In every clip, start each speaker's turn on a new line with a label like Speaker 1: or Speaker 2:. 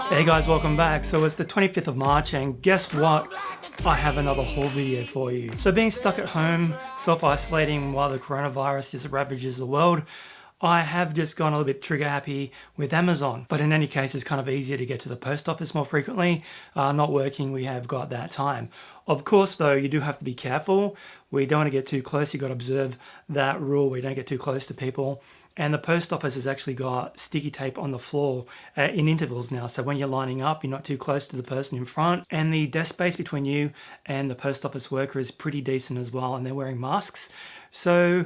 Speaker 1: Hey guys, welcome back. So it's the 25th of March and guess what? I have another haul video for you. So being stuck at home, self-isolating while the coronavirus just ravages the world, I have just gone a little bit trigger happy with Amazon. But in any case, it's kind of easier to get to the post office more frequently. Not working, we have got that time. Of course though, you do have to be careful. We don't want to get too close. You've got to observe that rule. We don't get too close to people. And the post office has actually got sticky tape on the floor in intervals now. So when you're lining up, you're not too close to the person in front. And the desk space between you and the post office worker is pretty decent as well. And they're wearing masks. So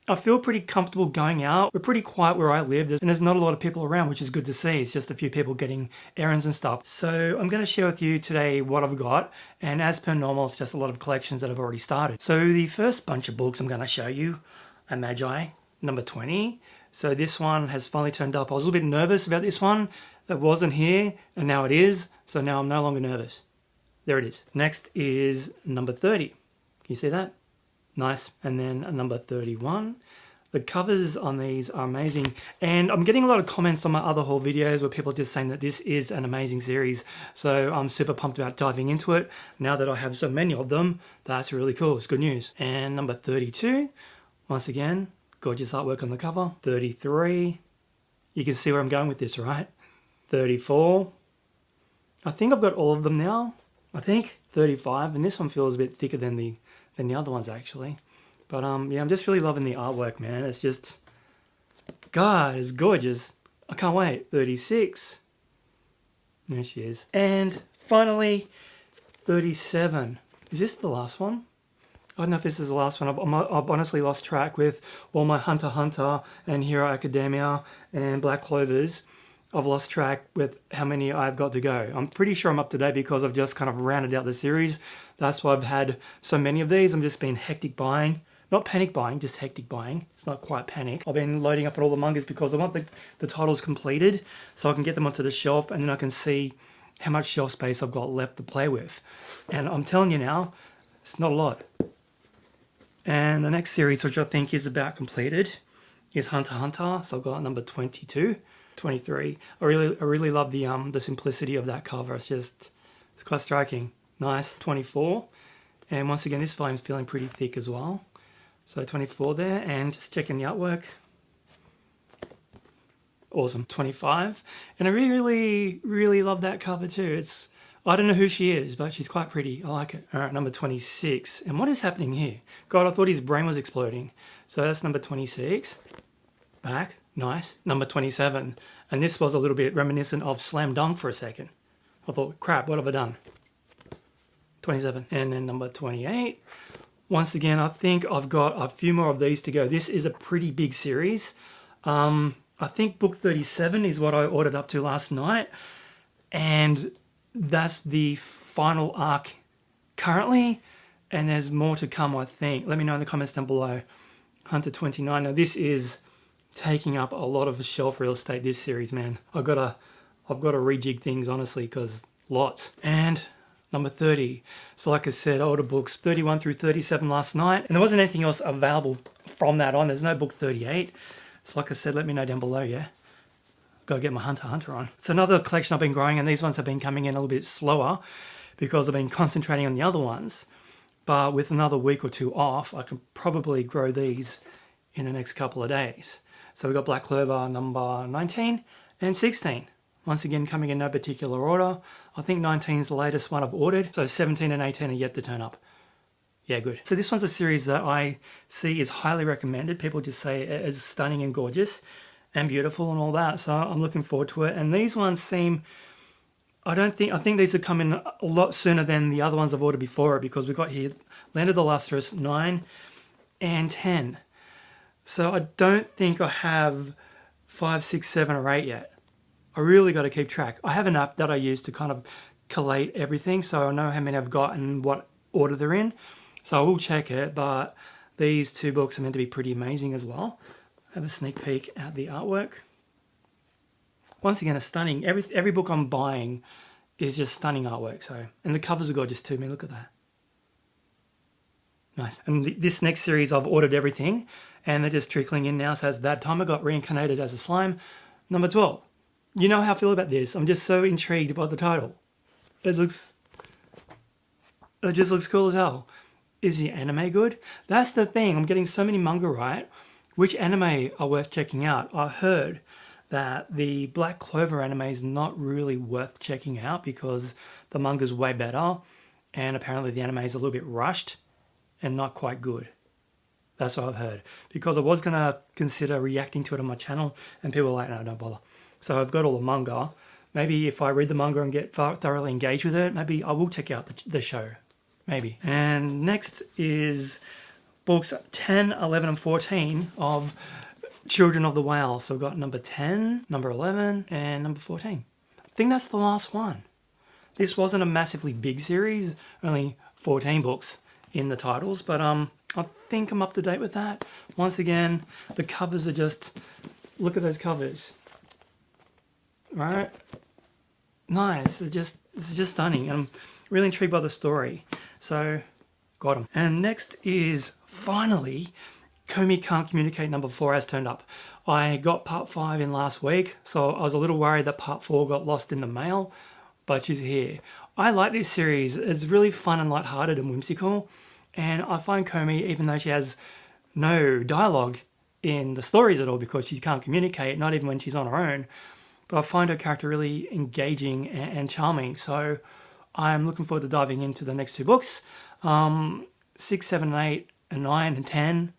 Speaker 1: I feel pretty comfortable going out. We're pretty quiet where I live. And there's not a lot of people around, which is good to see. It's just a few people getting errands and stuff. So I'm going to share with you today what I've got. And as per normal, it's just a lot of collections that I've already started. So the first bunch of books I'm going to show you are Magi, number 20. So this one has finally turned up. I was a little bit nervous about this one. It wasn't here, and now it is. So now I'm no longer nervous. There it is. Next is number 30. Can you see that? Nice. And then number 31. The covers on these are amazing. And I'm getting a lot of comments on my other haul videos where people are just saying that this is an amazing series. So I'm super pumped about diving into it. Now that I have so many of them, that's really cool. It's good news. And number 32, once again, gorgeous artwork on the cover. 33. You can see where I'm going with this, right? 34. I think I've got all of them now. I think 35, and this one feels a bit thicker than the other ones actually. But yeah, I'm just really loving the artwork, man. It's just, God, it's gorgeous. I can't wait. 36. There she is. And finally, 37. Is this the last one? I don't know if this is the last one. I've honestly lost track with all my Hunter x Hunter and Hero Academia and Black Clovers. I've lost track with how many I've got to go. I'm pretty sure I'm up to date because I've just kind of rounded out the series. That's why I've had so many of these. I'm just been hectic buying. Not panic buying, just hectic buying. It's not quite panic. I've been loading up on all the mangas because I want the titles completed so I can get them onto the shelf and then I can see how much shelf space I've got left to play with. And I'm telling you now, it's not a lot. And the next series, which I think is about completed, is Hunter x Hunter. So I've got number 22, 23. I really love the simplicity of that cover. It's quite striking. Nice. 24. And once again, this volume's feeling pretty thick as well. So 24 there, and just checking the artwork. Awesome. 25. And I really love that cover too. I don't know who she is, but she's quite pretty. I like it. All right, number 26. And what is happening here? God, I thought his brain was exploding. So that's number 26. Back. Nice. Number 27. And this was a little bit reminiscent of Slam Dunk for a second. I thought, crap, what have I done? 27. And then number 28. Once again, I think I've got a few more of these to go. This is a pretty big series. I think book 37 is what I ordered up to last night. And that's the final arc currently, and there's more to come, I think. Let me know in the comments down below. Hunter 29. Now this is taking up a lot of shelf real estate, this series, man. I've got to rejig things, honestly, because lots. And number 30. So like I said, I ordered books 31 through 37 last night, and there wasn't anything else available from that on. There's no book 38. So like I said, let me know down below, yeah? Got to get my Hunter x Hunter on. It's another collection I've been growing, and these ones have been coming in a little bit slower because I've been concentrating on the other ones. But with another week or two off, I can probably grow these in the next couple of days. So we've got Black Clover number 19 and 16. Once again, coming in no particular order. I think 19 is the latest one I've ordered. So 17 and 18 are yet to turn up. Yeah, good. So this one's a series that I see is highly recommended. People just say it is stunning and gorgeous and beautiful and all that. So I'm looking forward to it. And these ones seem, I think these have come in a lot sooner than the other ones I've ordered before it, because we've got here Land of the Lustrous 9 and 10. So I don't think I have 5, 6, 7 or 8 yet. I really got to keep track. I have an app that I use to kind of collate everything, so I know how many I've got and what order they're in. So I will check it, but these two books are meant to be pretty amazing as well. Have a sneak peek at the artwork. Once again, a stunning, every book I'm buying is just stunning artwork. So, and the covers are gorgeous too. I mean, look at that. Nice. And this next series, I've ordered everything, and they're just trickling in now. So as that timer got reincarnated as a slime. Number 12. You know how I feel about this. I'm just so intrigued by the title. It just looks cool as hell. Is the anime good? That's the thing. I'm getting so many manga right. Which anime are worth checking out? I heard that the Black Clover anime is not really worth checking out because the manga's way better, and apparently the anime is a little bit rushed and not quite good. That's what I've heard. Because I was going to consider reacting to it on my channel, and people were like, no, don't bother. So I've got all the manga. Maybe if I read the manga and get thoroughly engaged with it, maybe I will check out the show. Maybe. And next is books 10, 11, and 14 of Children of the Whale. So we've got number 10, number 11, and number 14. I think that's the last one. This wasn't a massively big series, only 14 books in the titles, but I think I'm up to date with that. Once again, the covers are just, look at those covers. Right? Nice. It's just stunning. I'm really intrigued by the story. So, got them. And next is, finally, Komi Can't Communicate number 4 has turned up. I got part 5 in last week, so I was a little worried that part 4 got lost in the mail, but she's here. I like this series. It's really fun and lighthearted and whimsical, and I find Komi, even though she has no dialogue in the stories at all because she can't communicate, not even when she's on her own, but I find her character really engaging and charming, so I'm looking forward to diving into the next 2 books. 6, 7, 8, and 9, and 10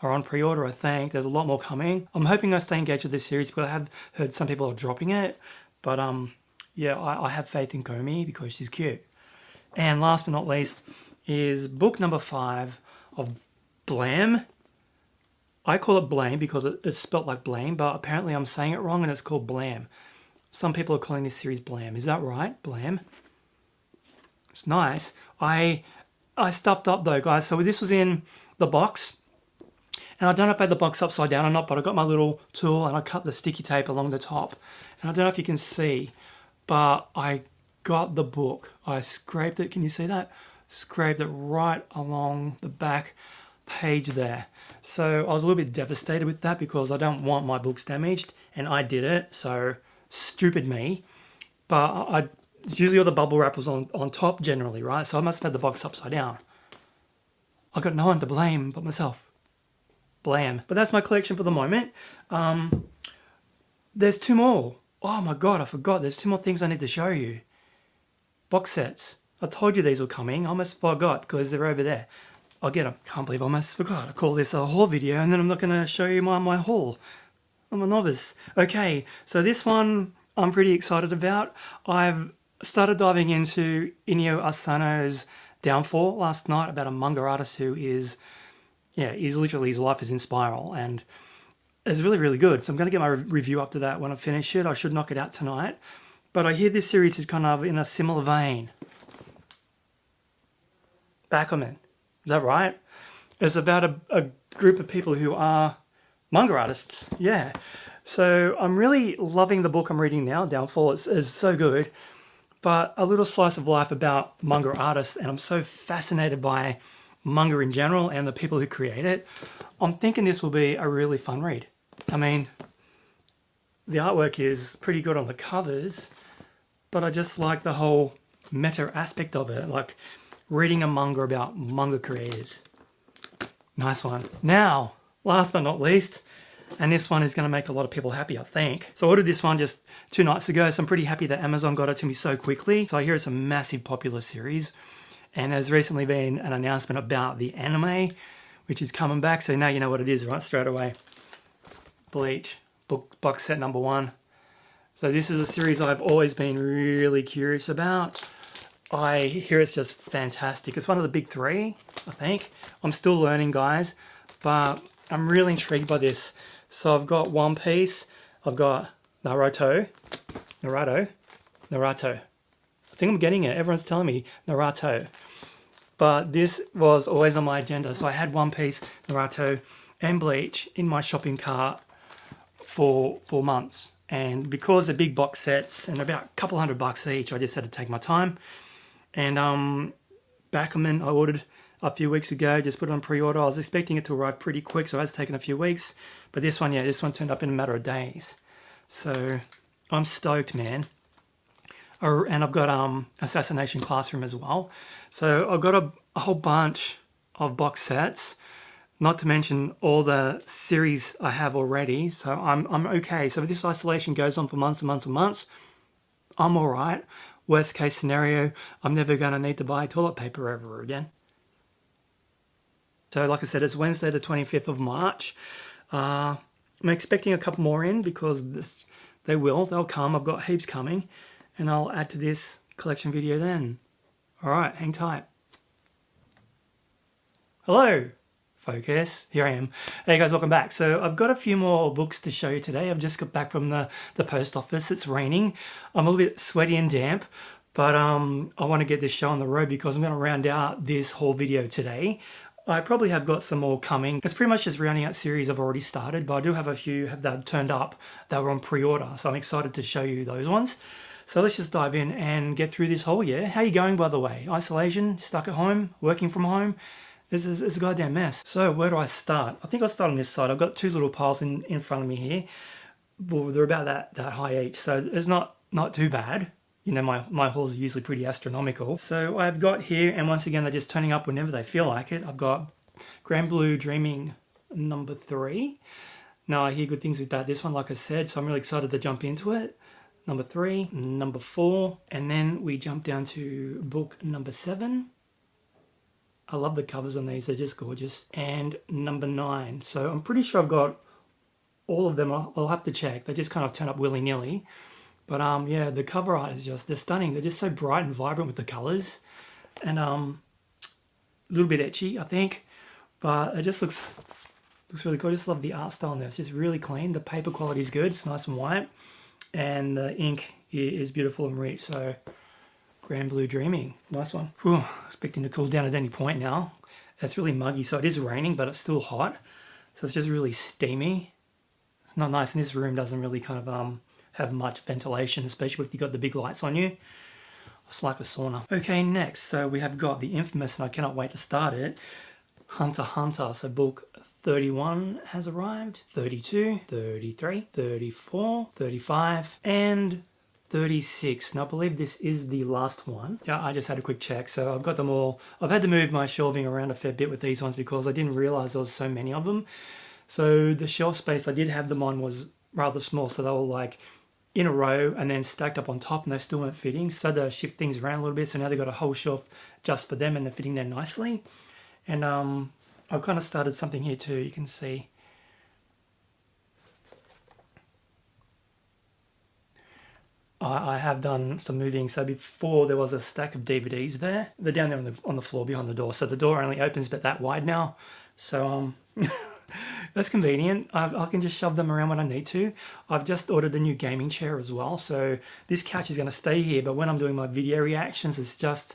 Speaker 1: are on pre-order, I think. There's a lot more coming. I'm hoping I stay engaged with this series because I have heard some people are dropping it. But yeah, I have faith in Komi because she's cute. And last but not least is book number 5 of Blam. I call it Blame because it's spelt like blame, but apparently I'm saying it wrong and it's called Blam. Some people are calling this series Blam. Is that right? Blam? It's nice. I stuffed up though, guys. So this was in the box. And I don't know if I had the box upside down or not, but I got my little tool and I cut the sticky tape along the top. And I don't know if you can see, but I got the book. I scraped it. Can you see that? Scraped it right along the back page there. So I was a little bit devastated with that because I don't want my books damaged. And I did it. So stupid me. But usually all the bubble wrap was on top generally, right? So I must have had the box upside down. I got no one to blame but myself. Blam. But that's my collection for the moment. There's 2 more. Oh my god, I forgot. There's 2 more things I need to show you. Box sets. I told you these were coming. I almost forgot because they're over there. I'll get them. Can't believe I almost forgot. I call this a haul video and then I'm not going to show you my haul. I'm a novice. Okay, so this one I'm pretty excited about. I've started diving into Inio Asano's Downfall last night about a manga artist who is, he's literally, his life is in spiral and it's really, really good. So I'm going to get my review up to that when I finish it. I should knock it out tonight. But I hear this series is kind of in a similar vein. Backman. Is that right? It's about a group of people who are manga artists. Yeah. So I'm really loving the book I'm reading now, Downfall. It's so good. But a little slice of life about manga artists, and I'm so fascinated by manga in general and the people who create it. I'm thinking this will be a really fun read. I mean, the artwork is pretty good on the covers, but I just like the whole meta aspect of it, like reading a manga about manga creators. Nice one. Now, last but not least, and this one is going to make a lot of people happy, I think. So I ordered this one just 2 nights ago, so I'm pretty happy that Amazon got it to me so quickly. So I hear it's a massive popular series. And there's recently been an announcement about the anime, which is coming back. So now you know what it is, right? Straight away. Bleach, box set number 1. So this is a series I've always been really curious about. I hear it's just fantastic. It's one of the big 3, I think. I'm still learning, guys, but I'm really intrigued by this. So I've got One Piece, I've got Naruto. I think I'm getting it. Everyone's telling me Naruto. But this was always on my agenda. So I had One Piece, Naruto, and Bleach in my shopping cart for months. And because they're big box sets and about a couple $100 each, I just had to take my time. And Backerman, I ordered a few weeks ago, just put it on pre-order. I was expecting it to arrive pretty quick, so it's taken a few weeks. But this one, yeah, this one turned up in a matter of days. So I'm stoked, man. Oh, and I've got Assassination Classroom as well. So I've got a whole bunch of box sets, not to mention all the series I have already. So I'm okay. So if this isolation goes on for months and months and months, I'm all right. Worst case scenario, I'm never going to need to buy toilet paper ever again. So like I said, it's Wednesday the 25th of March. I'm expecting a couple more in because they'll come. I've got heaps coming, and I'll add to this collection video then. All right, hang tight. Hello, focus. Here I am. Hey guys, welcome back. So I've got a few more books to show you today. I've just got back from the post office. It's raining. I'm a little bit sweaty and damp, but I want to get this show on the road because I'm going to round out this whole video today. I probably have got some more coming. It's pretty much just rounding out series I've already started, but I do have a few that have turned up that were on pre-order, so I'm excited to show you those ones. So let's just dive in and get through this haul, yeah? How you going, by the way? Isolation? Stuck at home? Working from home? This is a goddamn mess. So where do I start? I think I'll start on this side. I've got two little piles in front of me here. Well, they're about that high each, so it's not too bad. You know, my hauls are usually pretty astronomical. So I've got here, and once again, they're just turning up whenever they feel like it. I've got Grand Blue Dreaming number 3. Now, I hear good things about this one, like I said, so I'm really excited to jump into it. Number 3, number 4, and then we jump down to book number 7. I love the covers on these, they're just gorgeous. And number 9. So I'm pretty sure I've got all of them. I'll have to check. They just kind of turn up willy-nilly. But yeah, the cover art is they're stunning. They're just so bright and vibrant with the colors. And a little bit etchy, I think. But it just looks really cool. I just love the art style in there. It's just really clean. The paper quality is good. It's nice and white. And the ink is beautiful and rich. So Grand Blue Dreaming, nice one. Whew, expecting to cool down at any point now. It's really muggy, so it is raining, but it's still hot. So it's just really steamy. It's not nice, and this room doesn't really kind of have much ventilation, especially if you've got the big lights on you. It's like a sauna. Okay, next, so we have got the infamous, and I cannot wait to start it, Hunter x Hunter. So book 31 has arrived, 32, 33, 34, 35, and 36. Now I believe this is the last one. Yeah, I just had a quick check, so I've got them all. I've had to move my shelving around a fair bit with these ones because I didn't realize there was so many of them. So the shelf space I did have them on was rather small, so they were like in a row and then stacked up on top, and they still weren't fitting. So I had to shift things around a little bit, so now they've got a whole shelf just for them and they're fitting there nicely. And I've kind of started something here too, you can see. I have done some moving. So before there was a stack of DVDs there. They're down there on the floor behind the door. So the door only opens but that wide now. So that's convenient. I can just shove them around when I need to. I've just ordered a new gaming chair as well. So this couch is going to stay here, but when I'm doing my video reactions, it's just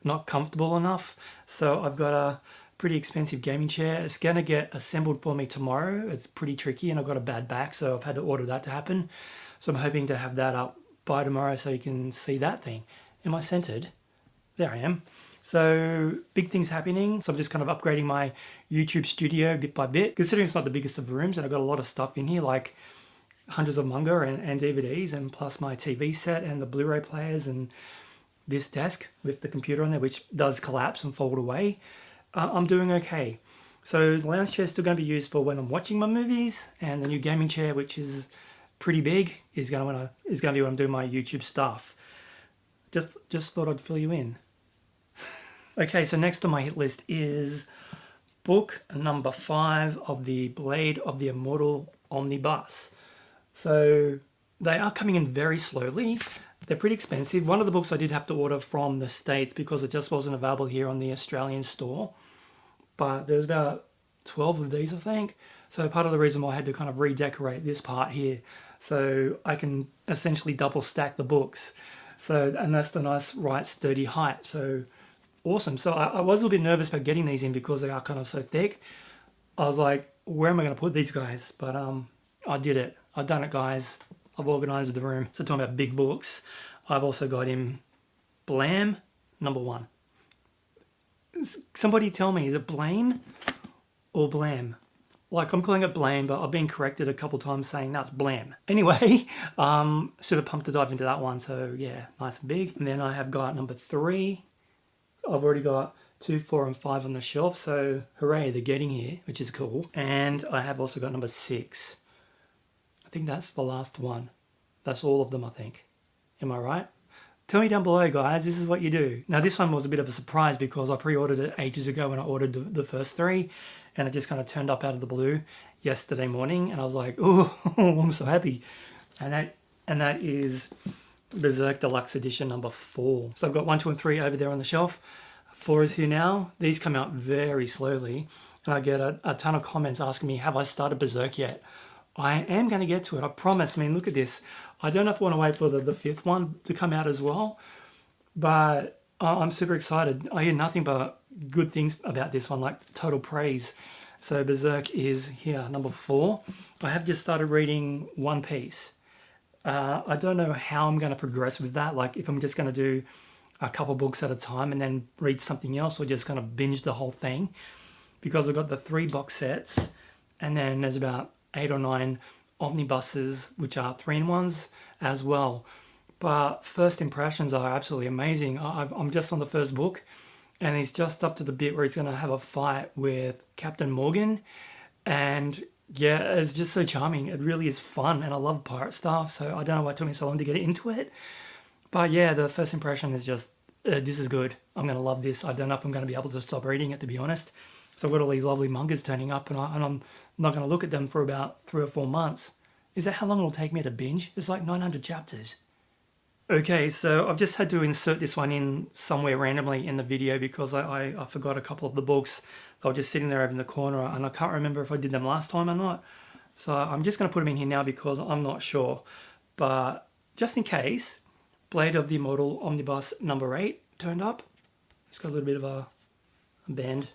Speaker 1: not comfortable enough. So I've got a pretty expensive gaming chair. It's going to get assembled for me tomorrow. It's pretty tricky, and I've got a bad back, so I've had to order that to happen. So I'm hoping to have that up by tomorrow so you can see that thing. Am I centered? There I am. So big things happening. So I'm just kind of upgrading my YouTube studio bit by bit, considering it's not the biggest of the rooms, and I've got a lot of stuff in here, like hundreds of manga and DVDs, and plus my TV set and the Blu-ray players and this desk with the computer on there, which does collapse and fold away. I'm doing okay. So the lounge chair is still going to be used for when I'm watching my movies, and the new gaming chair, which is pretty big, is going to be when I'm doing my YouTube stuff. Just thought I'd fill you in. Okay, so next on my hit list is book number 5 of the Blade of the Immortal omnibus. So they are coming in very slowly. They're pretty expensive. One of the books I did have to order from the States because it just wasn't available here on the Australian store. But there's about 12 of these, I think. So part of the reason why I had to kind of redecorate this part here, so I can essentially double stack the books. So, and that's the nice, right, sturdy height. So awesome. So I was a little bit nervous about getting these in because they are kind of so thick. I was like, where am I going to put these guys? But I did it. I've done it, guys. I've organised the room. So talking about big books, I've also got him Blam number 1. Somebody tell me, is it blame or blam? Like, I'm calling it blame, but I've been corrected a couple times saying that's blam. Anyway, super pumped to dive into that one. So yeah, nice and big. And then I have got number 3. I've already got 2, 4, and 5 on the shelf. So hooray, they're getting here, which is cool. And I have also got number 6. I think that's the last one. That's all of them, I think. Am I right? Tell me down below, guys. This is what you do. Now, this one was a bit of a surprise because I pre-ordered it ages ago when I ordered the first 3, and it just kind of turned up out of the blue yesterday morning, and I was like, oh, I'm so happy. And that is Berserk Deluxe Edition number 4. So I've got 1, 2, and 3 over there on the shelf. 4 is here now. These come out very slowly, and I get a ton of comments asking me, have I started Berserk yet? I am going to get to it, I promise. I mean, look at this. I don't know if I want to wait for the 5th one to come out as well, but I'm super excited. I hear nothing but good things about this one, like total praise. So Berserk is here, number 4. I have just started reading One Piece. I don't know how I'm going to progress with that, like if I'm just going to do a couple books at a time and then read something else, or just kind of binge the whole thing, because I've got the 3 box sets, and then there's about 8 or 9 omnibuses, which are 3-in-1s as well. But first impressions are absolutely amazing. I'm just on the first book, and he's just up to the bit where he's going to have a fight with Captain Morgan, and yeah, it's just so charming. It really is fun, and I love pirate stuff, so I don't know why it took me so long to get into it. But yeah, the first impression is just, this is good. I'm going to love this. I don't know if I'm going to be able to stop reading it, to be honest. So I've got all these lovely mangas turning up, and I'm not going to look at them for about 3 or 4 months. Is that how long it'll take me to binge? It's like 900 chapters. Okay, so I've just had to insert this one in somewhere randomly in the video because I forgot a couple of the books. They were just sitting there over in the corner, and I can't remember if I did them last time or not. So I'm just going to put them in here now because I'm not sure. But just in case, Blade of the Immortal Omnibus number 8 turned up. It's got a little bit of a bend,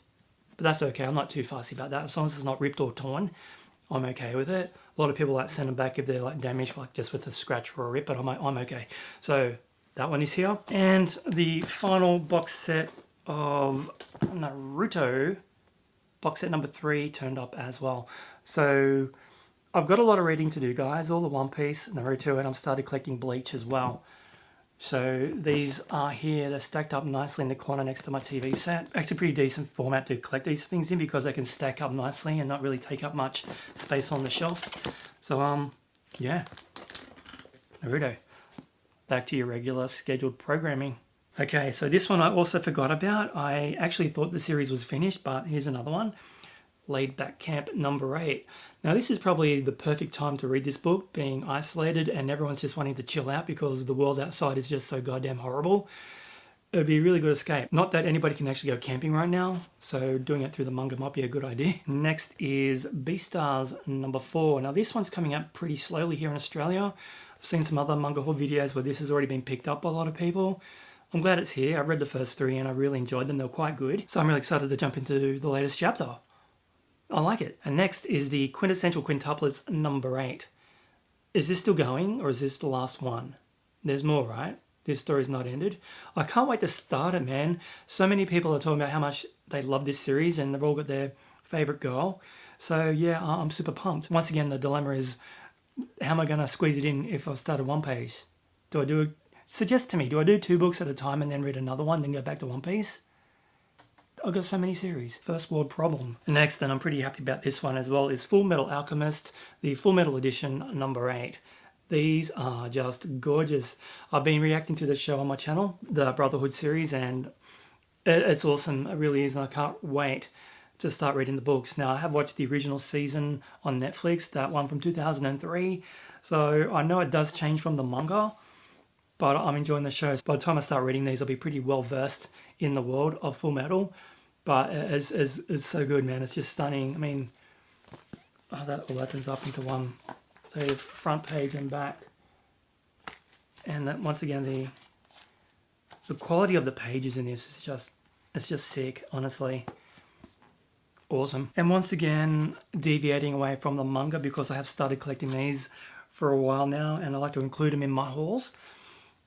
Speaker 1: but that's okay. I'm not too fussy about that. As long as it's not ripped or torn, I'm okay with it. A lot of people like send them back if they're like damaged, like just with a scratch or a rip, but I'm okay. So that one is here. And the final box set of Naruto, box set number 3, turned up as well. So I've got a lot of reading to do, guys. All the One Piece, Naruto, and I've started collecting Bleach as well. So these are here, they're stacked up nicely in the corner next to my TV set. Actually pretty decent format to collect these things in because they can stack up nicely and not really take up much space on the shelf. So yeah, Naruto, back to your regular scheduled programming. Okay, so this one I also forgot about. I actually thought the series was finished, but here's another one. Laid Back Camp number 8. Now this is probably the perfect time to read this book, being isolated and everyone's just wanting to chill out because the world outside is just so goddamn horrible. It would be a really good escape. Not that anybody can actually go camping right now, so doing it through the manga might be a good idea. Next is Beastars number 4. Now this one's coming out pretty slowly here in Australia. I've seen some other manga haul videos where this has already been picked up by a lot of people. I'm glad it's here. I read the first 3 and I really enjoyed them. They were quite good. So I'm really excited to jump into the latest chapter. I like it. And next is the Quintessential Quintuplets number 8. Is this still going, or is this the last one? There's more, right? This story's not ended. I can't wait to start it, man. So many people are talking about how much they love this series and they've all got their favourite girl. So yeah, I'm super pumped. Once again, the dilemma is, how am I going to squeeze it in if I've started One Piece? Suggest to me, do I do 2 books at a time and then read another one, then go back to One Piece? I've got so many series. First world problem. Next, and I'm pretty happy about this one as well, is Full Metal Alchemist, the Full Metal Edition number 8. These are just gorgeous. I've been reacting to the show on my channel, the Brotherhood series, and it's awesome. It really is, and I can't wait to start reading the books. Now, I have watched the original season on Netflix, that one from 2003, so I know it does change from the manga, but I'm enjoying the show. By the time I start reading these, I'll be pretty well versed in the world of Full Metal. But it's so good, man. It's just stunning. I mean, that all opens up into one. So the front page and back. And that, once again, the quality of the pages in this is just sick, honestly. Awesome. And once again, deviating away from the manga because I have started collecting these for a while now and I like to include them in my hauls,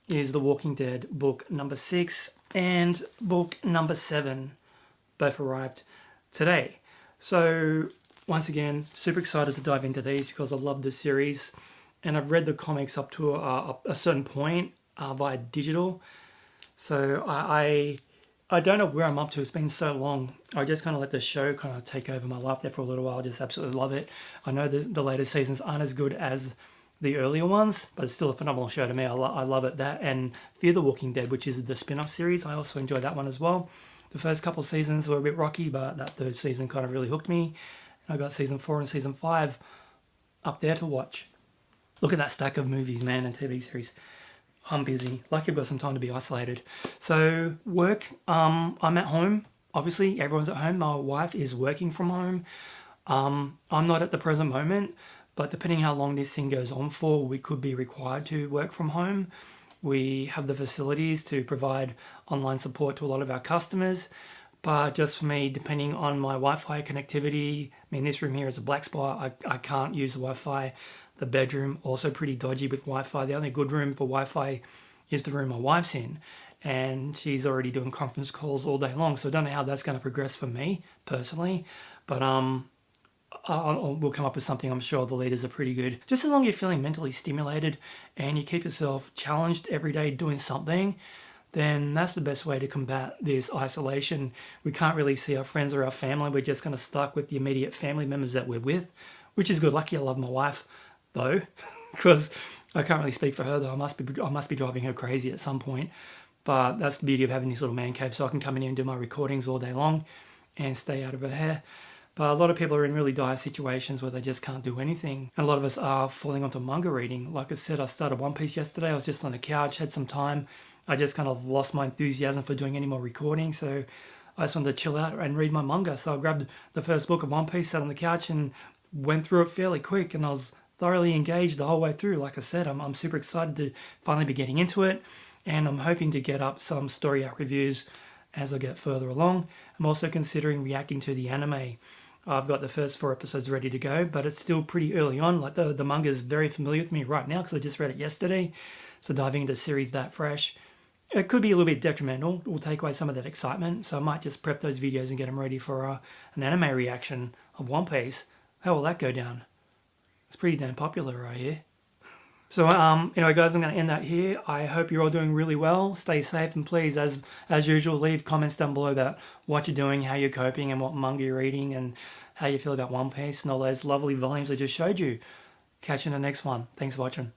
Speaker 1: is The Walking Dead book number 6 and book number 7. both arrived today. So once again, super excited to dive into these because I love this series, and I've read the comics up to a certain point via digital. So I don't know where I'm up to. It's been so long. I just kind of let the show kind of take over my life there for a little while. I just absolutely love it. I know the later seasons aren't as good as the earlier ones, but it's still a phenomenal show to me. I love it. That and Fear the Walking Dead, which is the spin-off series. I also enjoyed that one as well. The first couple of seasons were a bit rocky, but that third season kind of really hooked me. And I got season 4 and season 5 up there to watch. Look at that stack of movies, man, and TV series. I'm busy. Lucky I've got some time to be isolated. So work, I'm at home. Obviously, everyone's at home. My wife is working from home. I'm not at the present moment, but depending how long this thing goes on for, we could be required to work from home. We have the facilities to provide online support to a lot of our customers. But just for me, depending on my Wi-Fi connectivity, I mean, this room here is a black spot. I can't use the Wi-Fi. The bedroom, also pretty dodgy with Wi-Fi. The only good room for Wi-Fi is the room my wife's in. And she's already doing conference calls all day long. So I don't know how that's going to progress for me, personally. But we'll come up with something. I'm sure the leaders are pretty good. Just as long as you're feeling mentally stimulated and you keep yourself challenged every day doing something, then that's the best way to combat this isolation. We can't really see our friends or our family. We're just kind of stuck with the immediate family members that we're with, which is good. Lucky I love my wife, though, because I can't really speak for her, though. I must be driving her crazy at some point. But that's the beauty of having this little man cave, so I can come in here and do my recordings all day long and stay out of her hair. But a lot of people are in really dire situations where they just can't do anything. And a lot of us are falling onto manga reading. Like I said, I started One Piece yesterday. I was just on the couch, had some time. I just kind of lost my enthusiasm for doing any more recording, so I just wanted to chill out and read my manga. So I grabbed the first book of One Piece, sat on the couch and went through it fairly quick, and I was thoroughly engaged the whole way through. Like I said, I'm super excited to finally be getting into it, and I'm hoping to get up some story arc reviews as I get further along. I'm also considering reacting to the anime. I've got the first 4 episodes ready to go, but it's still pretty early on. Like the manga is very familiar with me right now because I just read it yesterday. So diving into a series that fresh, it could be a little bit detrimental. It will take away some of that excitement. So I might just prep those videos and get them ready for an anime reaction of One Piece. How will that go down? It's pretty damn popular right here. So anyway guys, I'm going to end that here. I hope you're all doing really well. Stay safe, and please, as usual, leave comments down below about what you're doing, how you're coping, and what manga you're reading, and how you feel about One Piece and all those lovely volumes I just showed you. Catch you in the next one. Thanks for watching.